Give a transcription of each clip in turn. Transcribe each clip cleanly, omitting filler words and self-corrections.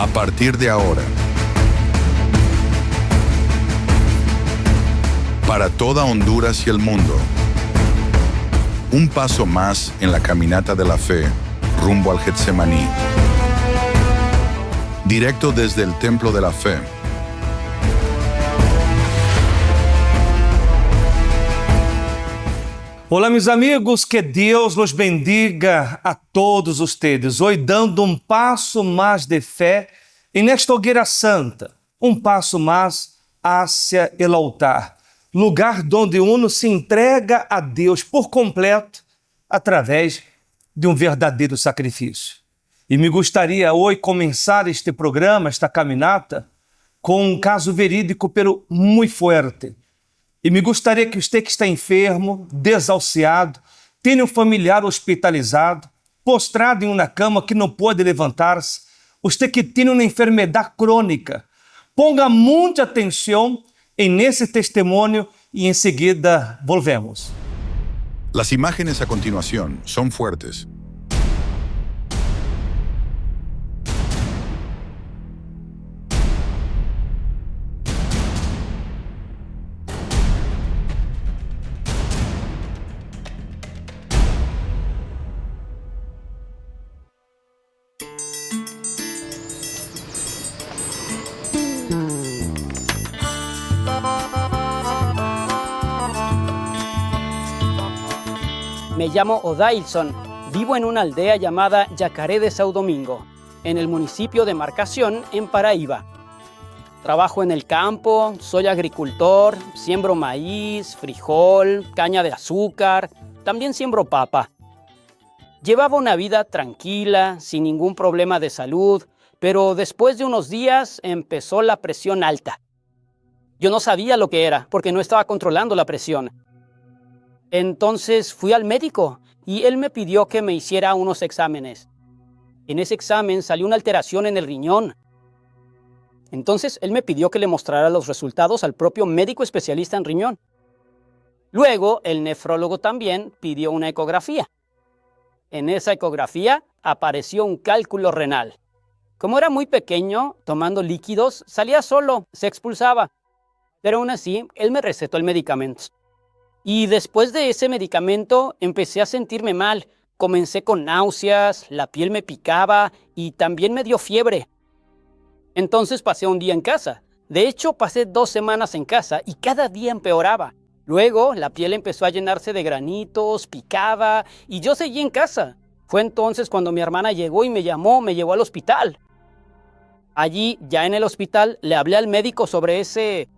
A partir de ahora, para toda Honduras y el mundo, un paso más en la caminata de la fe rumbo al Getsemaní. Directo desde el Templo de la Fe. Olá, meus amigos, que Deus nos bendiga a todos ustedes. Hoje dando passo mais de fé em esta hogueira santa, passo mais hacia el altar, lugar onde uno se entrega a Deus por completo através de verdadeiro sacrifício. E me gostaria hoje começar este programa, esta caminata, com caso verídico, pero muito forte. E me gostaria que você que está enfermo, desalciado, tenha familiar hospitalizado, postrado em uma cama que não pode levantar-se, você que tem uma enfermidade crônica, ponga muita atenção nesse testemunho e em seguida volvemos. Las imágenes a continuación son fuertes. Me llamo Odailson, vivo en una aldea llamada Yacaré de São Domingo, en el municipio de Marcación, en Paraíba. Trabajo en el campo, soy agricultor, siembro maíz, frijol, caña de azúcar, también siembro papa. Llevaba una vida tranquila, sin ningún problema de salud, pero después de unos días empezó la presión alta. Yo no sabía lo que era, porque no estaba controlando la presión. Entonces fui al médico y él me pidió que me hiciera unos exámenes. En ese examen salió una alteración en el riñón. Entonces él me pidió que le mostrara los resultados al propio médico especialista en riñón. Luego el nefrólogo también pidió una ecografía. En esa ecografía apareció un cálculo renal. Como era muy pequeño, tomando líquidos, salía solo, se expulsaba. Pero aún así, él me recetó el medicamento. Y después de ese medicamento empecé a sentirme mal. Comencé con náuseas, la piel me picaba y también me dio fiebre. Entonces pasé un día en casa. De hecho, pasé 2 semanas en casa y cada día empeoraba. Luego la piel empezó a llenarse de granitos, picaba y yo seguí en casa. Fue entonces cuando mi hermana llegó y me llevó al hospital. Allí, ya en el hospital, le hablé al médico sobre ese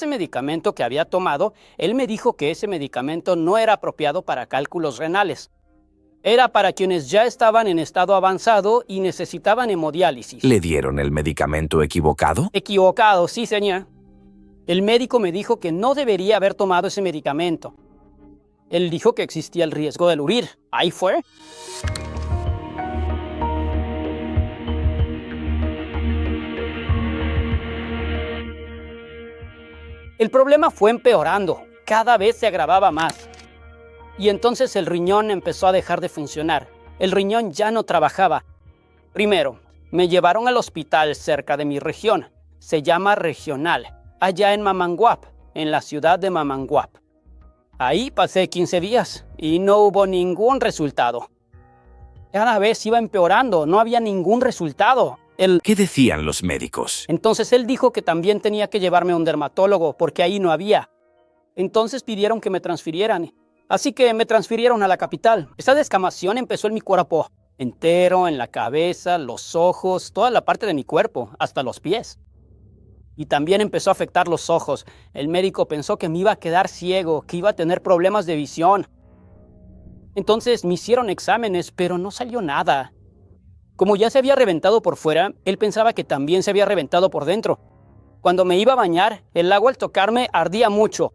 medicamento que había tomado. Él me dijo que ese medicamento no era apropiado para cálculos renales. Era para quienes ya estaban en estado avanzado y necesitaban hemodiálisis. ¿Le dieron el medicamento equivocado? Equivocado, sí, señor. El médico me dijo que no debería haber tomado ese medicamento. Él dijo que existía el riesgo de morir. Ahí fue. El problema fue empeorando, cada vez se agravaba más. Y entonces el riñón empezó a dejar de funcionar. El riñón ya no trabajaba. Primero, me llevaron al hospital cerca de mi región. Se llama Regional, allá en Mamanguap, en la ciudad de Mamanguap. Ahí pasé 15 días y no hubo ningún resultado. Cada vez iba empeorando, no había ningún resultado. ¿Qué decían los médicos? Entonces él dijo que también tenía que llevarme a un dermatólogo porque ahí no había. Entonces pidieron que me transfirieran. Así que me transfirieron a la capital. Esa descamación empezó en mi cuerpo entero, en la cabeza, los ojos, toda la parte de mi cuerpo, hasta los pies. Y también empezó a afectar los ojos. El médico pensó que me iba a quedar ciego, que iba a tener problemas de visión. Entonces me hicieron exámenes, pero no salió nada. Como ya se había reventado por fuera, él pensaba que también se había reventado por dentro. Cuando me iba a bañar, el agua al tocarme ardía mucho.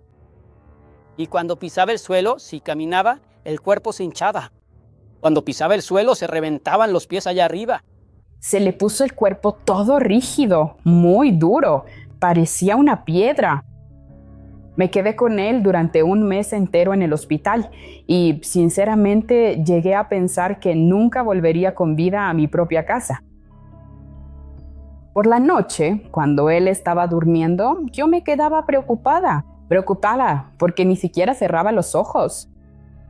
Y cuando pisaba el suelo, si caminaba, el cuerpo se hinchaba. Cuando pisaba el suelo, se reventaban los pies allá arriba. Se le puso el cuerpo todo rígido, muy duro. Parecía una piedra. Me quedé con él durante un mes entero en el hospital y, sinceramente, llegué a pensar que nunca volvería con vida a mi propia casa. Por la noche, cuando él estaba durmiendo, yo me quedaba preocupada porque ni siquiera cerraba los ojos.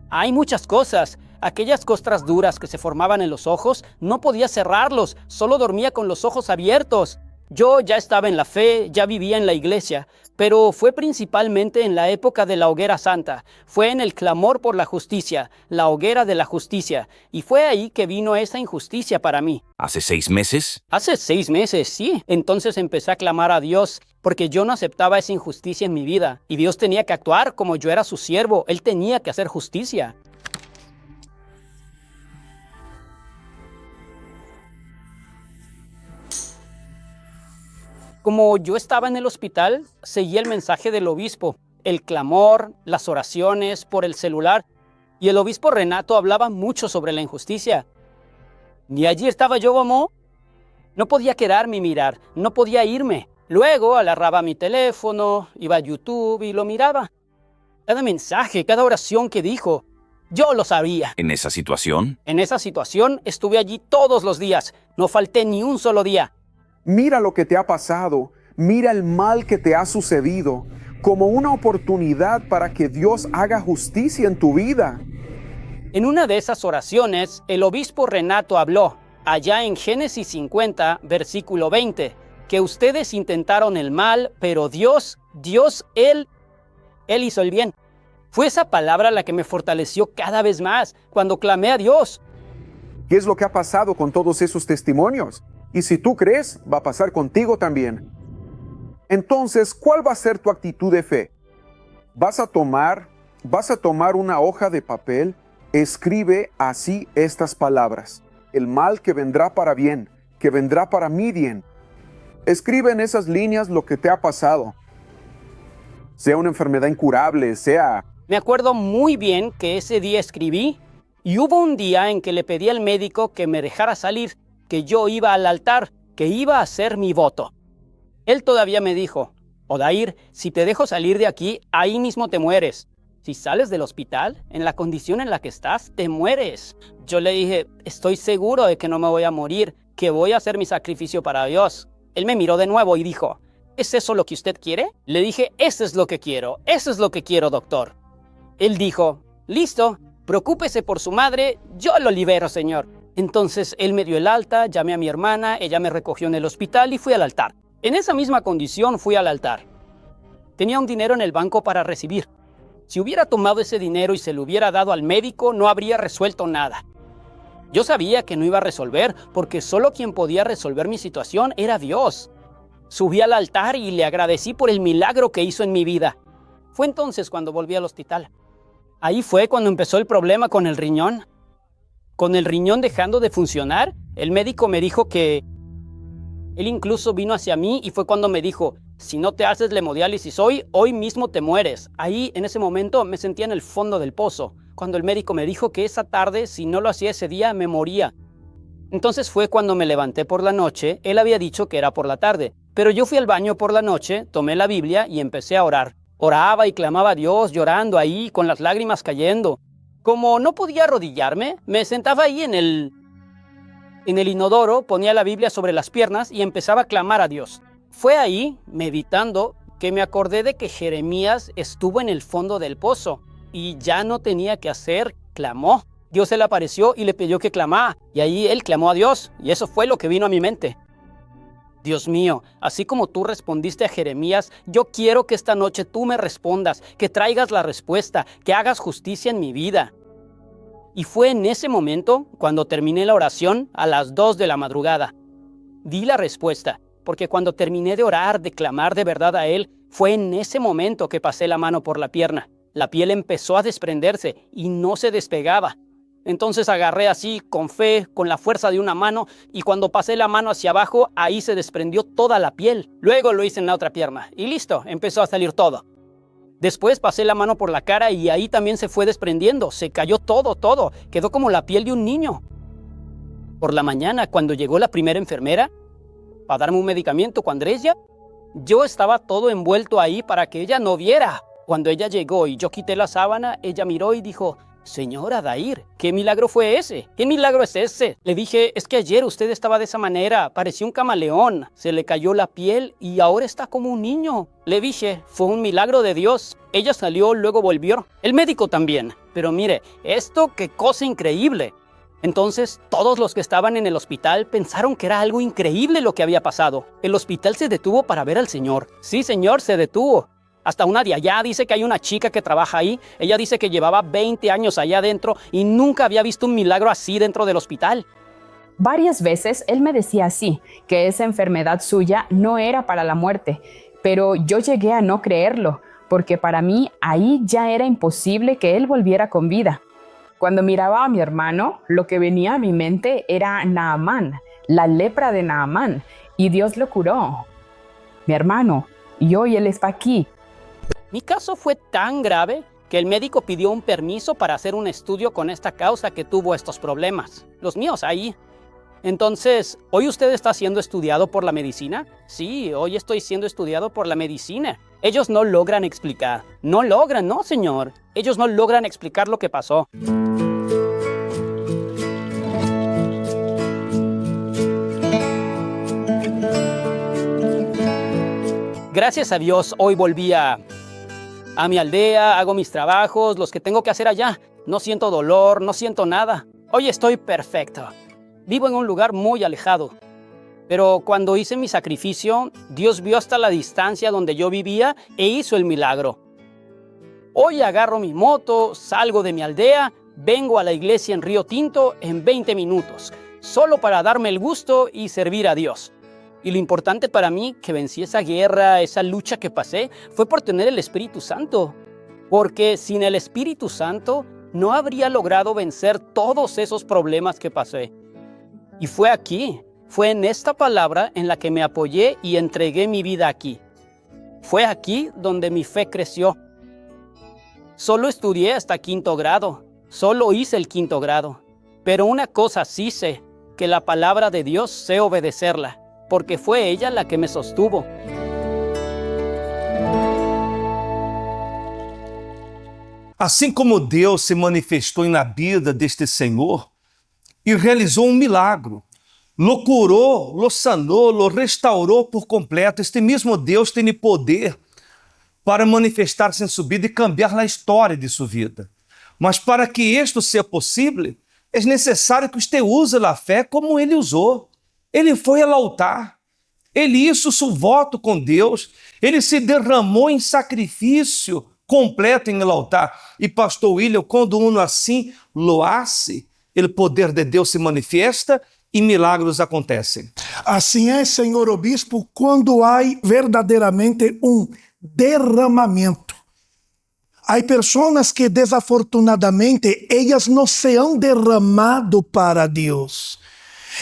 Hay muchas cosas. Aquellas costras duras que se formaban en los ojos, no podía cerrarlos, solo dormía con los ojos abiertos. Yo ya estaba en la fe, ya vivía en la iglesia, pero fue principalmente en la época de la hoguera santa. Fue en el clamor por la justicia, la hoguera de la justicia, y fue ahí que vino esa injusticia para mí. ¿Hace 6 meses? Hace 6 meses, sí. Entonces empecé a clamar a Dios, porque yo no aceptaba esa injusticia en mi vida, y Dios tenía que actuar como yo era su siervo. Él tenía que hacer justicia. Como yo estaba en el hospital, seguí el mensaje del obispo, el clamor, las oraciones por el celular, y el obispo Renato hablaba mucho sobre la injusticia. Y allí estaba yo, mamá. No podía quedarme y mirar, no podía irme. Luego agarraba mi teléfono, iba a YouTube y lo miraba. Cada mensaje, cada oración que dijo, yo lo sabía. ¿En esa situación? En esa situación estuve allí todos los días, no falté ni un solo día. Mira lo que te ha pasado, mira el mal que te ha sucedido, como una oportunidad para que Dios haga justicia en tu vida. En una de esas oraciones, el obispo Renato habló, allá en Génesis 50, versículo 20, que ustedes intentaron el mal, pero Dios, Él hizo el bien. Fue esa palabra la que me fortaleció cada vez más cuando clamé a Dios. ¿Qué es lo que ha pasado con todos esos testimonios? Y si tú crees, va a pasar contigo también. Entonces, ¿cuál va a ser tu actitud de fe? Vas a tomar una hoja de papel, escribe así estas palabras: el mal que vendrá para bien, que vendrá para mi bien. Escribe en esas líneas lo que te ha pasado. Sea una enfermedad incurable, Me acuerdo muy bien que ese día escribí, y hubo un día en que le pedí al médico que me dejara salir, que yo iba al altar, que iba a hacer mi voto. Él todavía me dijo: Odair, si te dejo salir de aquí, ahí mismo te mueres. Si sales del hospital, en la condición en la que estás, te mueres. Yo le dije: estoy seguro de que no me voy a morir, que voy a hacer mi sacrificio para Dios. Él me miró de nuevo y dijo: ¿es eso lo que usted quiere? Le dije: eso es lo que quiero, doctor. Él dijo: listo, preocúpese por su madre, yo lo libero, señor. Entonces él me dio el alta, llamé a mi hermana, ella me recogió en el hospital y fui al altar. En esa misma condición fui al altar. Tenía un dinero en el banco para recibir. Si hubiera tomado ese dinero y se lo hubiera dado al médico, no habría resuelto nada. Yo sabía que no iba a resolver, porque solo quien podía resolver mi situación era Dios. Subí al altar y le agradecí por el milagro que hizo en mi vida. Fue entonces cuando volví al hospital. Ahí fue cuando empezó el problema con el riñón. Con el riñón dejando de funcionar, el médico me dijo que... Él incluso vino hacia mí y fue cuando me dijo: si no te haces la hemodiálisis hoy mismo te mueres. Ahí, en ese momento, me sentía en el fondo del pozo, cuando el médico me dijo que esa tarde, si no lo hacía ese día, me moría. Entonces fue cuando me levanté por la noche. Él había dicho que era por la tarde, pero yo fui al baño por la noche, tomé la Biblia y empecé a orar. Oraba y clamaba a Dios, llorando ahí, con las lágrimas cayendo. Como no podía arrodillarme, me sentaba ahí en el inodoro, ponía la Biblia sobre las piernas y empezaba a clamar a Dios. Fue ahí, meditando, que me acordé de que Jeremías estuvo en el fondo del pozo y ya no tenía que hacer, clamó. Dios se le apareció y le pidió que clamara, y ahí él clamó a Dios, y eso fue lo que vino a mi mente. Dios mío, así como tú respondiste a Jeremías, yo quiero que esta noche tú me respondas, que traigas la respuesta, que hagas justicia en mi vida. Y fue en ese momento, cuando terminé la oración, a las 2 de la madrugada. Di la respuesta, porque cuando terminé de orar, de clamar de verdad a Él, fue en ese momento que pasé la mano por la pierna. La piel empezó a desprenderse y no se despegaba. Entonces agarré así, con fe, con la fuerza de una mano, y cuando pasé la mano hacia abajo, ahí se desprendió toda la piel. Luego lo hice en la otra pierna, y listo, empezó a salir todo. Después pasé la mano por la cara y ahí también se fue desprendiendo, se cayó todo, quedó como la piel de un niño. Por la mañana, cuando llegó la primera enfermera, para darme un medicamento, cuando ella, yo estaba todo envuelto ahí para que ella no viera. Cuando ella llegó y yo quité la sábana, ella miró y dijo: Señora Dair, ¿qué milagro fue ese? ¿Qué milagro es ese? Le dije, es que ayer usted estaba de esa manera, parecía un camaleón, se le cayó la piel y ahora está como un niño. Le dije, fue un milagro de Dios. Ella salió, luego volvió. El médico también. Pero mire, esto qué cosa increíble. Entonces, todos los que estaban en el hospital pensaron que era algo increíble lo que había pasado. El hospital se detuvo para ver al Señor. Sí, Señor, se detuvo. Hasta una de allá dice que hay una chica que trabaja ahí. Ella dice que llevaba 20 años allá adentro y nunca había visto un milagro así dentro del hospital. Varias veces él me decía así, que esa enfermedad suya no era para la muerte, pero yo llegué a no creerlo, porque para mí ahí ya era imposible que él volviera con vida. Cuando miraba a mi hermano, lo que venía a mi mente era Naamán, la lepra de Naamán, y Dios lo curó. Mi hermano, y hoy él está aquí. Mi caso fue tan grave que el médico pidió un permiso para hacer un estudio con esta causa que tuvo estos problemas. Los míos ahí. Entonces, ¿hoy usted está siendo estudiado por la medicina? Sí, hoy estoy siendo estudiado por la medicina. Ellos no logran explicar. No logran, no, señor. Ellos no logran explicar lo que pasó. Gracias a Dios, hoy volví a mi aldea, hago mis trabajos, los que tengo que hacer allá. No siento dolor, no siento nada. Hoy estoy perfecto. Vivo en un lugar muy alejado. Pero cuando hice mi sacrificio, Dios vio hasta la distancia donde yo vivía e hizo el milagro. Hoy agarro mi moto, salgo de mi aldea, vengo a la iglesia en Río Tinto en 20 minutos, solo para darme el gusto y servir a Dios. Y lo importante para mí, que vencí esa guerra, esa lucha que pasé, fue por tener el Espíritu Santo. Porque sin el Espíritu Santo, no habría logrado vencer todos esos problemas que pasé. Y fue aquí, fue en esta palabra en la que me apoyé y entregué mi vida aquí. Fue aquí donde mi fe creció. Solo estudié hasta 5º grado, solo hice el 5º grado. Pero una cosa sí sé, que la palabra de Dios sé obedecerla, porque fue ella la que me sostuvo. Assim como Deus se manifestou na vida deste Senhor e realizou um milagro, lo curou, lo sanou, lo restaurou por completo, este mesmo Deus tem poder para manifestar-se em sua vida e cambiar a história de sua vida. Mas para que isto seja possível, é necessário que você use a fé como ele usou. Ele foi ao altar, ele hizo seu voto com Deus, ele se derramou em sacrifício completo em el altar. E pastor William, quando uno assim lo hace, o poder de Deus se manifesta e milagros acontecem. Assim é, senhor obispo, quando há verdadeiramente derramamento. Há pessoas que desafortunadamente elas não se han derramado para Deus.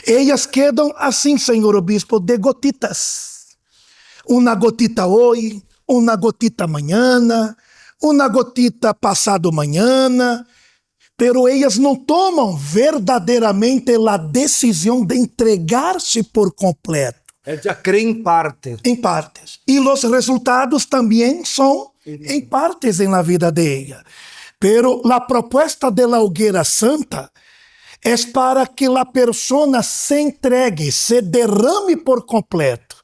Elas quedam assim, senhor obispo, de gotitas. Uma gotita hoje, uma gotita amanhã, uma gotita passado amanhã, pero elas não tomam verdadeiramente a decisão de entregar-se por completo. Ele já crê em parte. Em partes. E os resultados também são em partes na vida de ela. Pero a proposta de la hoguera santa é para que a pessoa se entregue, se derrame por completo.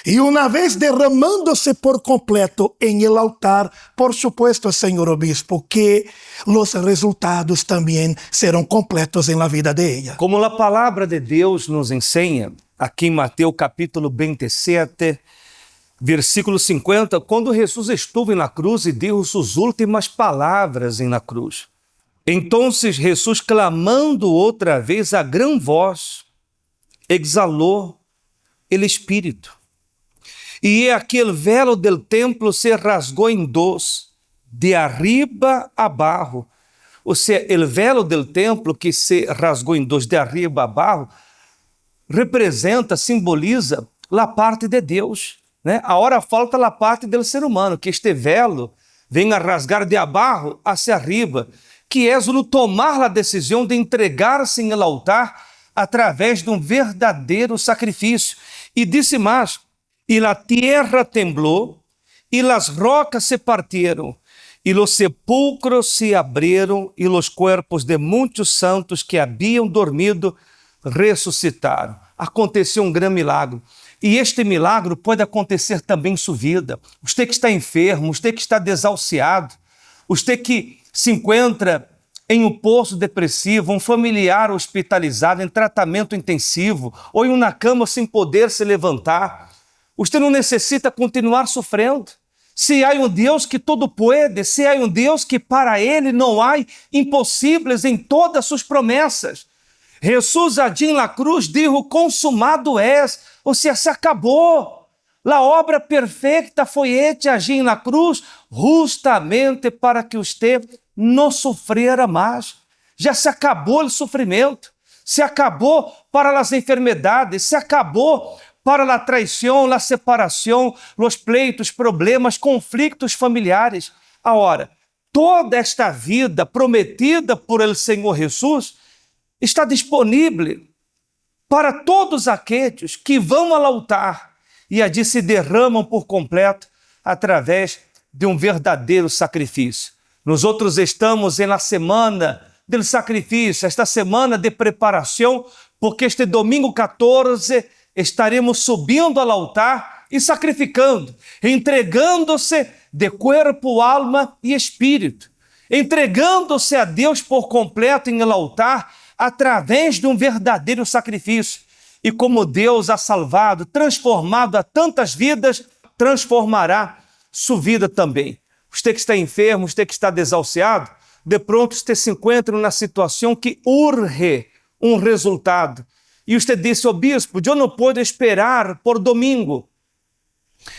E uma vez derramando-se por completo em el altar, por supuesto, senhor obispo, que os resultados também serão completos na vida de ela. Como a palavra de Deus nos ensina, aqui em Mateus capítulo 27, versículo 50, quando Jesus estuvo na cruz e deu suas últimas palavras na cruz. Então Jesus, clamando outra vez a grande voz, exalou o Espírito. E aquele velo del templo se rasgou em dois, de arriba a abaixo. Ou seja, o velo del templo que se rasgou em dois, de arriba a abaixo, representa, simboliza a parte de Deus, né? Agora falta a parte do ser humano, que este velo venha a rasgar de abaixo hacia arriba, que é o tomar a decisão de entregar-se em el altar através de verdadeiro sacrifício. E disse mais, e a terra temblou, e as rocas se partiram, e los sepulcros se abrieron e los cuerpos de muitos santos que haviam dormido ressuscitaram. Aconteceu um grande milagre. E este milagre pode acontecer também em sua vida. Você que está enfermo, você que está desahuciado, você que se encontra em um poço depressivo, um familiar hospitalizado em tratamento intensivo ou em uma cama sem poder se levantar. Você não necessita continuar sofrendo. Se há um Deus que tudo pode, se há um Deus que para Ele não há impossíveis em todas as suas promessas. Jesus allí na cruz dijo, consumado es, ou seja, se acabou. A obra perfeita foi hecha allí na cruz, justamente para que você não sofrera mais. Já se acabou o sofrimento, se acabou para as enfermidades, se acabou para a traição, a separação, os pleitos, problemas, conflitos familiares. Agora, toda esta vida prometida por el Senhor Jesus está disponível para todos aqueles que vão ao altar e allí se derramam por completo através de um verdadeiro sacrifício. Nós outros estamos na semana do sacrifício, esta semana de preparação, porque este domingo 14 estaremos subindo ao altar e sacrificando, entregando-se de corpo, alma e espírito, entregando-se a Deus por completo em el altar, através de um verdadeiro sacrifício. E como Deus ha salvado, transformado a tantas vidas, transformará sua vida também. Você que está enfermo, você que está desahuciado, de pronto você se encontra numa situação que urge um resultado. E você disse, bispo, eu não posso esperar por domingo.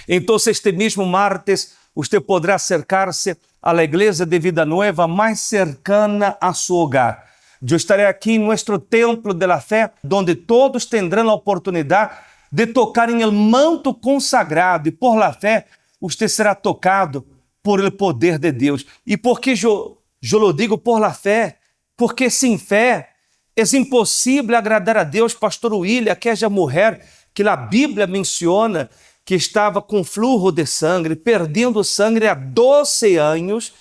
Então, este mesmo martes, você poderá acercar-se à igreja de Vida Nueva mais cercana a seu hogar. Eu estarei aqui em nosso templo de la fé, onde todos terão a oportunidade de tocar em el manto consagrado e por la fé você será tocado por el poder de Deus. E por que eu lo digo por la fé? Porque sem fé é impossível agradar a Deus. Pastor William, aquela mulher que a Bíblia menciona que estava com fluxo de sangue, perdendo sangue há 12 anos,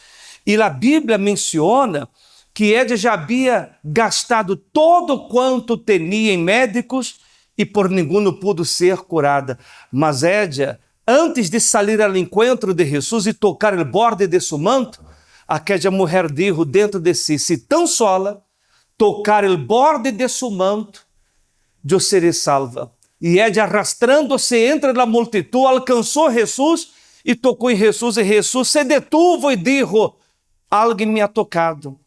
e a Bíblia menciona que ela já havia gastado todo quanto tinha em médicos e por nenhum pudo ser curada. Mas ela, antes de sair ao encontro de Jesus e tocar o borde de seu manto, aquela mulher disse dentro de si, se tão sola tocar o borde de seu manto, eu serei salva. E ela, arrastrando-se entre a multitud, alcançou Jesus e tocou em Jesus, e Jesus se detuvo e disse, alguém me ha tocado.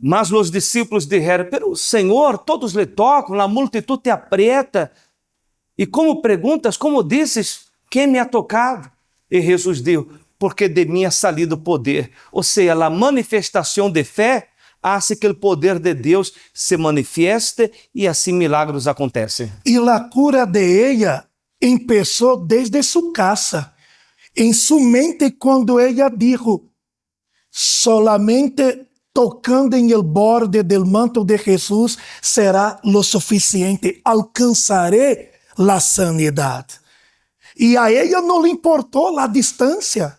Mas os discípulos disseram, pero Senhor, todos lhe tocam, a multitud te aprieta. E como perguntas, como dizes, quem me ha tocado? E Jesus disse, porque de mim ha salido poder. Ou seja, a manifestação de fé hace que o poder de Deus se manifieste e assim milagros acontecem. E a cura de ella começou desde sua casa. Em sua mente, quando ella dijo, solamente tocando em el borde del manto de Jesus será lo suficiente, alcançaré la sanidade. E a ella não lhe importou a distância.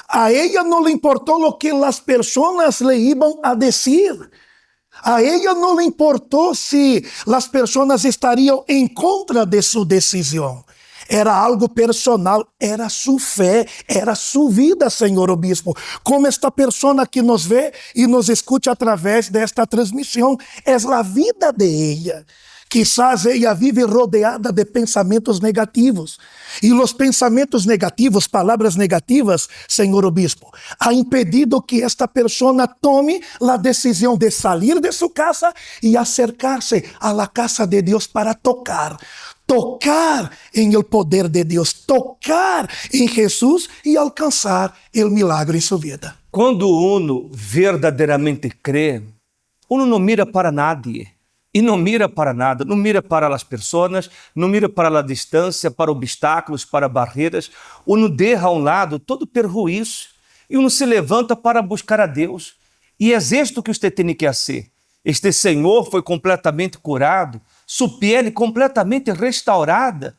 A ella não lhe importou o que as pessoas lhe iam a dizer. A ella não lhe importou se as pessoas estariam em contra de sua decisão. Era algo personal, era sua fé, era sua vida, Senhor Obispo. Como esta pessoa que nos vê e nos escuta através desta transmissão, é a vida de ella. Quizás ella vive rodeada de pensamentos negativos. E os pensamentos negativos, palavras negativas, Senhor Obispo, ha impedido que esta pessoa tome a decisão de sair de sua casa e acercar-se à la casa de Deus para tocar em el poder de Deus, tocar em Jesus e alcançar o milagre em sua vida. Quando uno verdadeiramente crê, uno não mira para nadie. E não mira para nada, não mira para as pessoas, não mira para a distância, para obstáculos, para barreiras. Uno deixa a um lado todo perjuízo e uno se levanta para buscar a Deus. E é isto que você tem que fazer. Este Senhor foi completamente curado, sua pele completamente restaurada,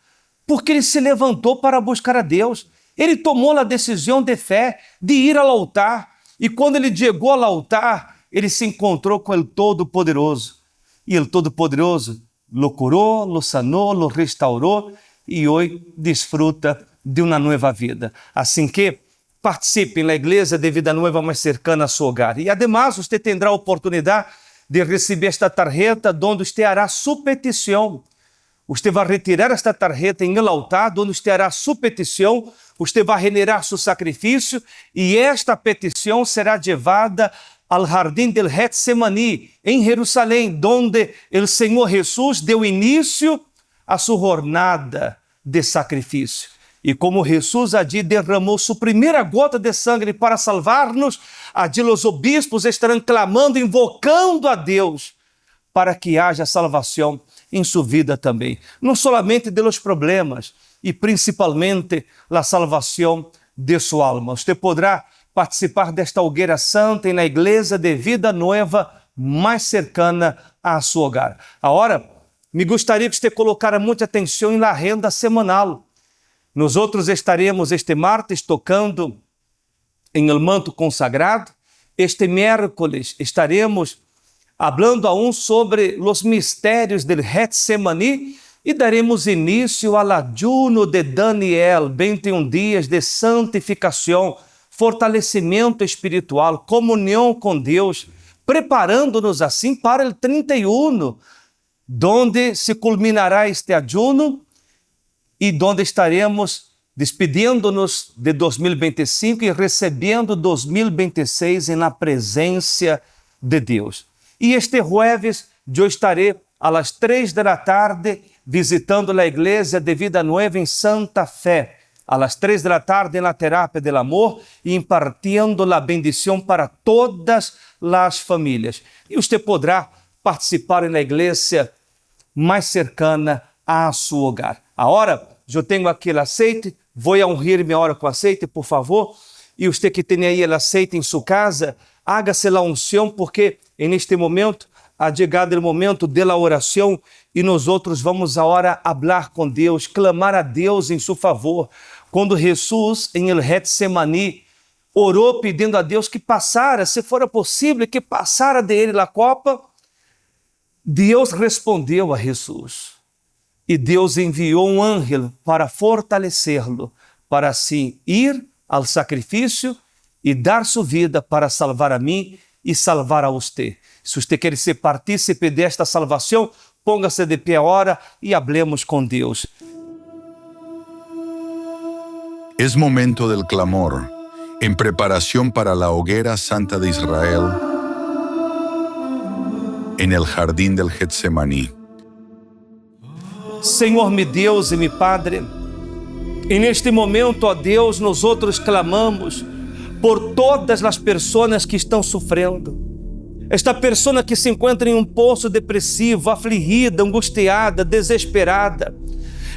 porque ele se levantou para buscar a Deus. Ele tomou a decisão de fé de ir ao altar, E quando ele chegou ao altar, ele se encontrou com o Todo-Poderoso. E o Todo-Poderoso lo curou, lo sanou, lo restaurou e hoje desfruta de uma nova vida. Assim que participe na igreja de Vida Nova mais cercana a seu hogar. E además, você terá a oportunidade de receber esta tarjeta, onde você hará sua petição. Você vai retirar esta tarjeta em el altar, onde você hará sua petição, você vai generar seu sacrifício e esta petição será levada ao jardim del Getsemaní, em Jerusalém, onde o Senhor Jesus deu início a sua jornada de sacrifício. E como Jesus allí derramou sua primeira gota de sangue para salvar-nos, allí os obispos estarão clamando, invocando a Deus para que haja salvação em sua vida também. Não solamente de los problemas, e principalmente a salvação de sua alma. Você poderá participar desta hogueira santa e na igreja de Vida Nova mais cercana a seu hogar. Agora, me gostaria que você colocara muita atenção na renda semanal. Nós outros estaremos este martes tocando em el manto consagrado. Este miércoles estaremos falando aún sobre os mistérios del Getsemaní e daremos início ao ayuno de Daniel, 21 dias de santificação, fortalecimento espiritual, comunhão com Deus, preparando-nos assim para o 31, donde se culminará este ayuno e donde estaremos despedindo-nos de 2025 e recebendo 2026 na presença de Deus. E este jueves eu estarei às 3 da tarde visitando a igreja de Vida Nova em Santa Fé, às 3 da tarde na Terapia del Amor e impartindo a bendição para todas as famílias. E você poderá participar na igreja mais cercana a seu hogar. Agora, eu tenho aqui o aceite, vou ungir minha hora com aceite, por favor. E você que tem aí o aceite em sua casa, haga-se a unção, porque neste momento ha chegado o momento da oração e nós outros vamos agora falar com Deus, clamar a Deus em seu favor. Quando Jesus, em el Getsemaní, orou pedindo a Deus que passara, se fora possível, que passara dele a copa, Deus respondeu a Jesus. E Deus enviou um anjo para fortalecê-lo, para assim ir ao sacrifício e dar sua vida para salvar a mim e salvar a você. Se você quer ser partícipe desta salvação, ponga-se de pé agora e hablemos com Deus. Es momento del clamor, en preparación para la hoguera santa de Israel, en el jardín del Getsemaní. Senhor, meu Deus e meu Padre, e neste momento, ó Deus, nós outros clamamos por todas as pessoas que estão sofrendo. Esta pessoa que se encontra em um poço depressivo, afligida, angustiada, desesperada.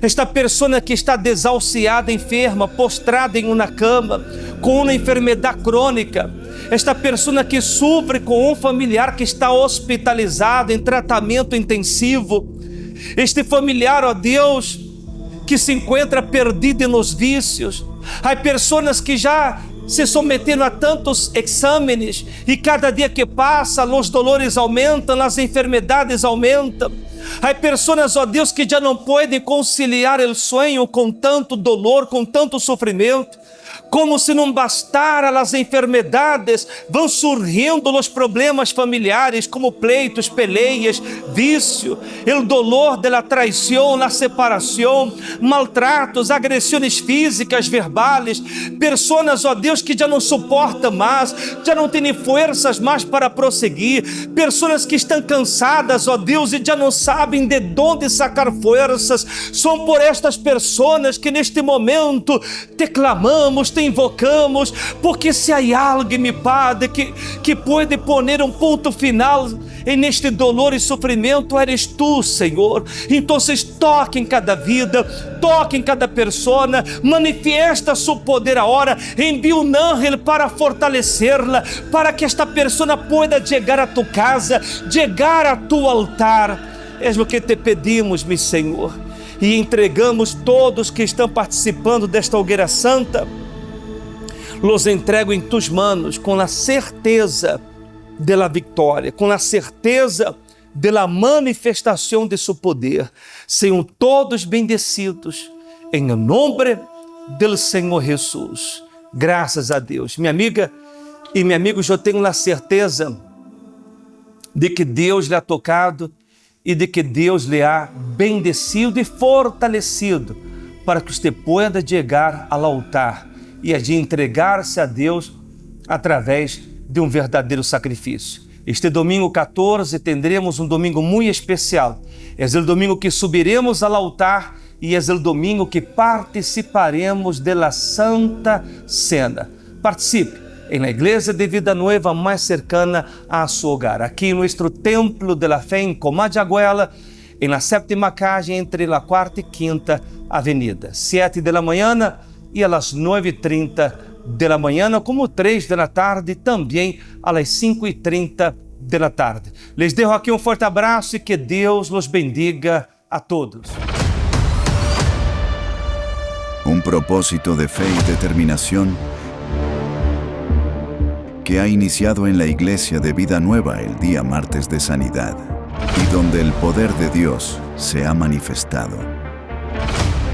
Esta pessoa que está desahuciada, enferma, postrada em uma cama, com uma enfermidade crônica. Esta pessoa que sofre com um familiar que está hospitalizado em tratamento intensivo. Este familiar, ó Deus, que se encontra perdido nos vícios. Há pessoas que já se submeteram a tantos exames e cada dia que passa, os dolores aumentam, as enfermidades aumentam. Há pessoas, ó Deus, que já não podem conciliar o sonho com tanto dolor, com tanto sofrimento. Como se não bastara as enfermidades, vão surgindo os problemas familiares, como pleitos, peleias, vício, o dolor da traição, a separação, maltratos, agressões físicas, verbais, pessoas, ó Deus, que já não suportam mais, já não têm forças mais para prosseguir, pessoas que estão cansadas, ó Deus, e já não sabem de onde sacar forças. São por estas pessoas que neste momento te clamamos, te invocamos, porque se há alguém, meu Padre, que pode poner um ponto final neste dolor e sofrimento, eres tu, Senhor. Então, toque em cada vida, toque em cada pessoa, manifesta seu poder agora, envia um anjo para fortalecê-la, para que esta pessoa possa chegar a tu casa, chegar a tu altar. É o que te pedimos, meu Senhor, e entregamos todos que estão participando desta hogueira santa Los entrego em tus manos com a certeza de la vitória, com a certeza de la manifestação de seu poder. Sejam todos bendecidos em nome do Senhor Jesus. Graças a Deus. Minha amiga e meu amigo, eu tenho a certeza de que Deus lhe ha tocado e de que Deus lhe ha bendecido e fortalecido para que você pueda chegar ao altar e de entregar-se a Deus através de um verdadeiro sacrifício. Este domingo 14 tendremos um domingo muito especial. É o domingo que subiremos ao altar e é o domingo que participaremos da Santa Cena. Participe em la Igreja de Vida Nueva mais cercana a seu hogar, aqui em nosso Templo de la Fé em Comayagüela, em la sétima calle entre la quarta e quinta avenida, 7 da manhã e às 9h30 da manhã, como 3 da tarde e também às 5h30 da tarde. Les dejo aqui um forte abraço e que Deus los bendiga a todos. Un propósito de fe y determinación que ha iniciado en la Iglesia de Vida Nueva el día martes de Sanidad y donde el poder de Dios se ha manifestado.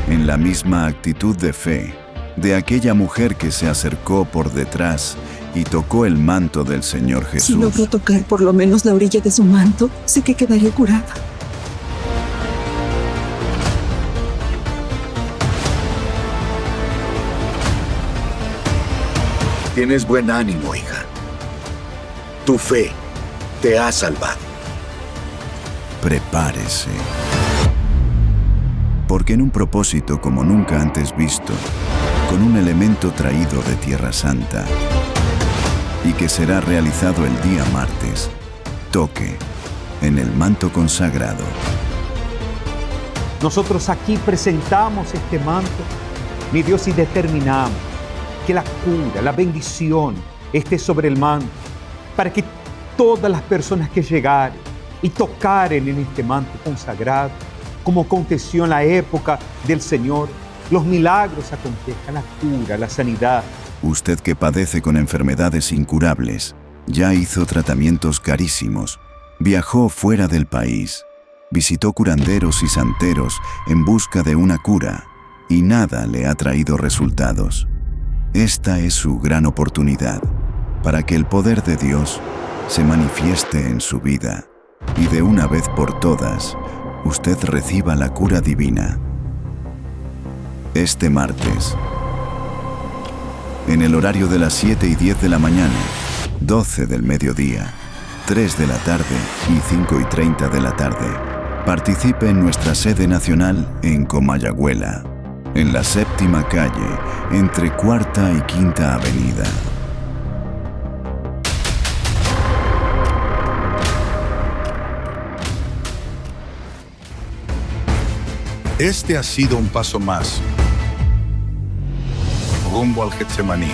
En la misma actitud de fe de aquella mujer que se acercó por detrás y tocó el manto del Señor Jesús. Si logro tocar por lo menos la orilla de su manto, sé que quedaré curada. Tienes buen ánimo, hija. Tu fe te ha salvado. Prepárese. Porque en un propósito como nunca antes visto, con un elemento traído de Tierra Santa y que será realizado el día martes, toque en el manto consagrado. Nosotros aquí presentamos este manto, mi Dios, y determinamos que la cura, la bendición esté sobre el manto, para que todas las personas que llegaren y tocaren en este manto consagrado, como aconteció en la época del Señor, los milagros acontezcan, la cura, la sanidad. Usted que padece con enfermedades incurables, ya hizo tratamientos carísimos, viajó fuera del país, visitó curanderos y santeros en busca de una cura y nada le ha traído resultados. Esta es su gran oportunidad para que el poder de Dios se manifieste en su vida y de una vez por todas usted reciba la cura divina. Este martes, en el horario de las 7:10 de la mañana, 12 del mediodía, 3 de la tarde y 5:30 de la tarde, participe en nuestra sede nacional en Comayagüela, en la séptima calle, entre Cuarta y Quinta Avenida. Este ha sido un paso más rumbo al Getsemaní.